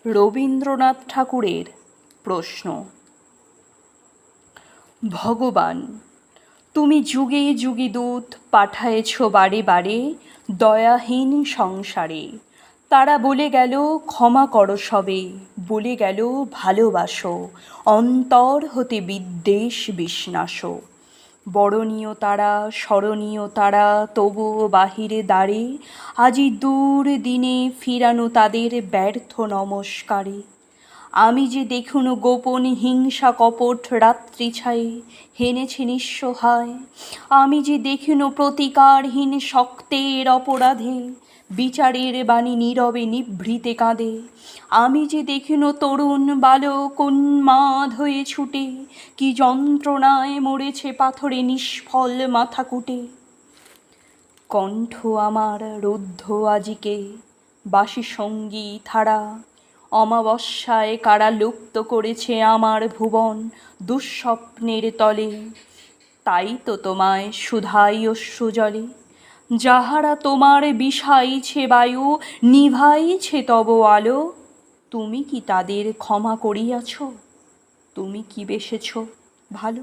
রবীন্দ্রনাথ ঠাকুরের প্রশ্ন। ভগবান, তুমি যুগে যুগে দূত পাঠায়েছ বারে বারে দয়াহীন সংসারে। তারা বলে গেল ক্ষমা করো সবে, বলে গেল ভালোবাসো, অন্তর হতে বিদ্বেষ বিষ্ণাস। বরণীয় তারা, স্মরণীয় তারা, তবুও বাহিরে দাঁড়ে আজি দূর দিনে ফিরানো তাদের ব্যর্থ নমস্কারে। আমি যে দেখুন গোপন হিংসা কপট রাত্রি ছায়ে হেনেছে নিঃসহায়, আমি যে দেখিনু প্রতিকারহীন শক্তের অপরাধে বিচারের বাণী নীরবে নিভৃতে কাঁদে, আমি যে দেখিনু তরুণ বালক উন্মাদ হয়ে ছুটে কি যন্ত্রণায় মরেছে পাথরে নিষ্ফল মাথা কুটে। কণ্ঠ আমার রুদ্ধ আজিকে বাসি সঙ্গীত হারা, অমাবস্যায় কারা লুপ্ত করেছে আমার ভুবন দুঃস্বপ্নের তলে। তাই তো তোমায় শুধাই অশ্রুজলে, যাহারা তোমার বিষাইছে বায়ু নিভাইছে তব আলো, তুমি কি তাদের ক্ষমা করিয়াছ? তুমি কি বেসেছ ভালো?